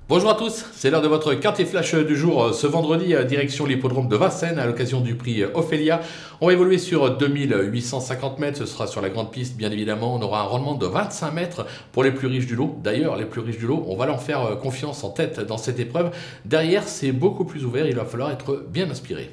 Bonjour à tous, c'est l'heure de votre quintet flash du jour. Ce vendredi, direction l'hippodrome de Vincennes à l'occasion du prix Ophélia. On va évoluer sur 2850 mètres, ce sera sur la grande piste bien évidemment. On aura un rendement de 25 mètres pour les plus riches du lot. D'ailleurs, les plus riches du lot, on va leur faire confiance en tête dans cette épreuve. Derrière, c'est beaucoup plus ouvert, il va falloir être bien inspiré.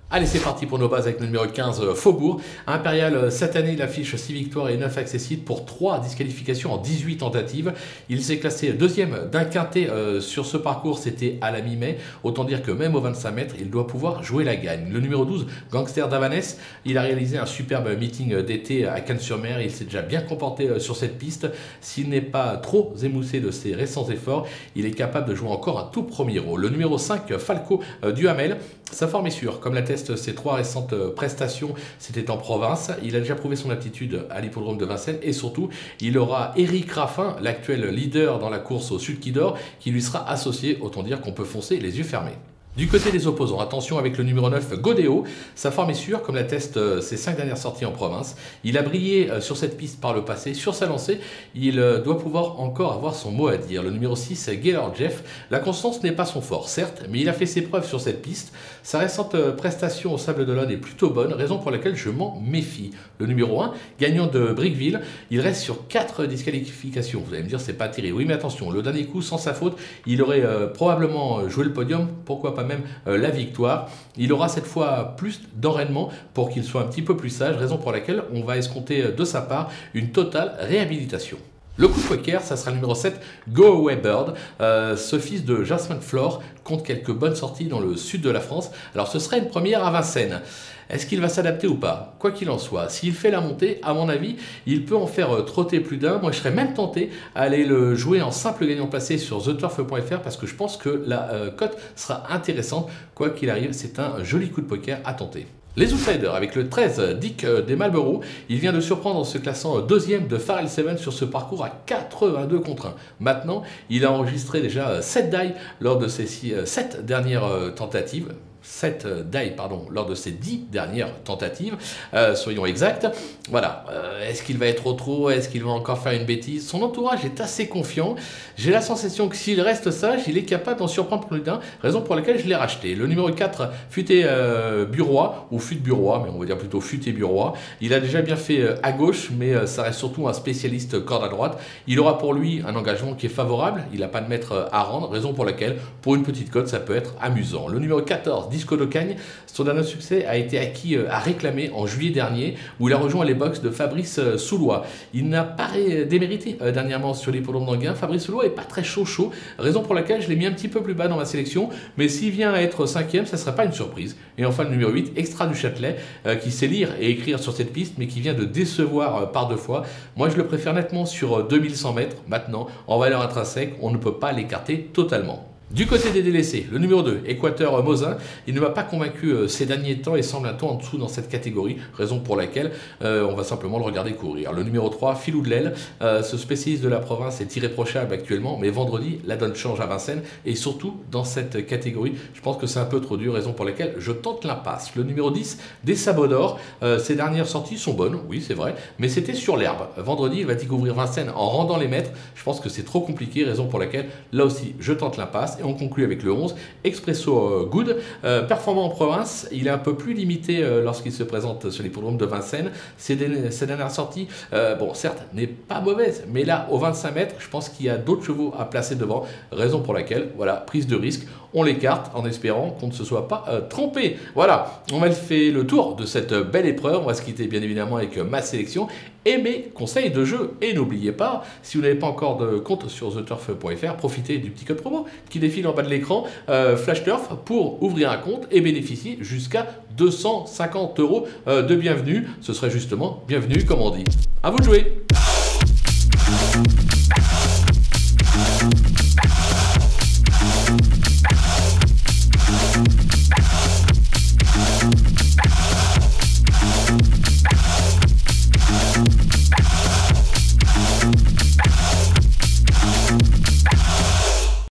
Allez, c'est parti pour nos bases avec le numéro 15, Faubourg. Impérial, cette année, il affiche 6 victoires et 9 accessibles pour 3 disqualifications en 18 tentatives. Il s'est classé deuxième d'un quintet sur ce parcours, c'était à la mi-mai. Autant dire que même aux 25 mètres, il doit pouvoir jouer la gagne. Le numéro 12, Gangster d'Avanès, il a réalisé un superbe meeting d'été à Cannes-sur-Mer. Il s'est déjà bien comporté sur cette piste. S'il n'est pas trop émoussé de ses récents efforts, il est capable de jouer encore un tout premier rôle. Le numéro 5, Falco Duhamel, sa forme est sûre, comme l'attestent ses 3 récentes prestations, c'était en province. Il a déjà prouvé son aptitude à l'hippodrome de Vincennes et surtout, il aura Éric Raffin, l'actuel leader dans la course au Sud qui dort, qui lui sera associé, autant dire qu'on peut foncer les yeux fermés. Du côté des opposants, attention avec le numéro 9, Godéo. Sa forme est sûre, comme l'attestent ses 5 dernières sorties en province. Il a brillé sur cette piste par le passé. Sur sa lancée, il doit pouvoir encore avoir son mot à dire. Le numéro 6, Gaylord Jeff. La constance n'est pas son fort, certes, mais il a fait ses preuves sur cette piste. Sa récente prestation au Sable d'Olonne est plutôt bonne, raison pour laquelle je m'en méfie. Le numéro 1, gagnant de Brickville, il reste sur 4 disqualifications. Vous allez me dire, c'est pas terrible. Oui, mais attention, le dernier coup, sans sa faute, il aurait probablement joué le podium, pourquoi pas même la victoire. Il aura cette fois plus d'enraînement pour qu'il soit un petit peu plus sage, raison pour laquelle on va escompter de sa part une totale réhabilitation. Le coup de poker, ça sera le numéro 7, Go Away Bird. Ce fils de Jasmine Flore compte quelques bonnes sorties dans le sud de la France. Alors ce serait une première à Vincennes. Est-ce qu'il va s'adapter ou pas? Quoi qu'il en soit, s'il fait la montée, à mon avis, il peut en faire trotter plus d'un. Moi, je serais même tenté à aller le jouer en simple gagnant placé sur theturf.fr parce que je pense que la cote sera intéressante. Quoi qu'il arrive, c'est un joli coup de poker à tenter. Les outsiders avec le 13, Dick des Marlborough, il vient de surprendre en se classant deuxième de Pharrell Seven sur ce parcours à 82 contre 1. Maintenant, il a enregistré déjà 7 die lors de ses 7 dernières tentatives. 7 die, pardon, lors de ces 10 dernières tentatives, soyons exacts. Voilà, est-ce qu'il va être trop? Est-ce qu'il va encore faire une bêtise? Son entourage est assez confiant. J'ai la sensation que s'il reste sage, il est capable d'en surprendre plus d'un, raison pour laquelle je l'ai racheté. Le numéro 4, Futé Burois, ou Fut Burois, mais on va dire plutôt Futé Burois. Il a déjà bien fait à gauche, mais ça reste surtout un spécialiste corde à droite. Il aura pour lui un engagement qui est favorable, il n'a pas de maître à rendre, raison pour laquelle, pour une petite cote, ça peut être amusant. Le numéro 14, Disco d'Ocagne, son dernier succès a été acquis à réclamer en juillet dernier, où il a rejoint les box de Fabrice Soulois. Il n'a pas démérité dernièrement sur l'hippodrome d'Anguin. Fabrice Soulois n'est pas très chaud, raison pour laquelle je l'ai mis un petit peu plus bas dans ma sélection, mais s'il vient à être 5e, ça ne serait pas une surprise. Et enfin le numéro 8, Extra du Châtelet, qui sait lire et écrire sur cette piste, mais qui vient de décevoir par 2 fois. Moi je le préfère nettement sur 2100 mètres. Maintenant, en valeur intrinsèque, on ne peut pas l'écarter totalement. Du côté des délaissés, le numéro 2, Équateur Mosin, il ne m'a pas convaincu ces derniers temps et semble un peu en dessous dans cette catégorie, raison pour laquelle on va simplement le regarder courir. Le numéro 3, Filou de l'Aile, ce spécialiste de la province est irréprochable actuellement, mais vendredi, la donne change à Vincennes et surtout dans cette catégorie, je pense que c'est un peu trop dur, raison pour laquelle je tente l'impasse. Le numéro 10, Des Sabots d'Or, ses dernières sorties sont bonnes, oui c'est vrai, mais c'était sur l'herbe. Vendredi, il va découvrir Vincennes en rendant les mètres, je pense que c'est trop compliqué, raison pour laquelle là aussi je tente l'impasse. Et on conclut avec le 11, Expresso Good, performant en province, il est un peu plus limité lorsqu'il se présente sur l'hippodrome de Vincennes. Ses dernières sorties, bon certes, n'est pas mauvaise, mais là, aux 25 mètres, je pense qu'il y a d'autres chevaux à placer devant, raison pour laquelle, voilà, prise de risque, on l'écarte en espérant qu'on ne se soit pas trompé. Voilà, on va faire le tour de cette belle épreuve, on va se quitter bien évidemment avec ma sélection et mes conseils de jeu. Et n'oubliez pas, si vous n'avez pas encore de compte sur theturf.fr, profitez du petit code promo qui défile en bas de l'écran, FlashTurf, pour ouvrir un compte et bénéficier jusqu'à 250 € de bienvenue. Ce serait justement bienvenue comme on dit. À vous de jouer!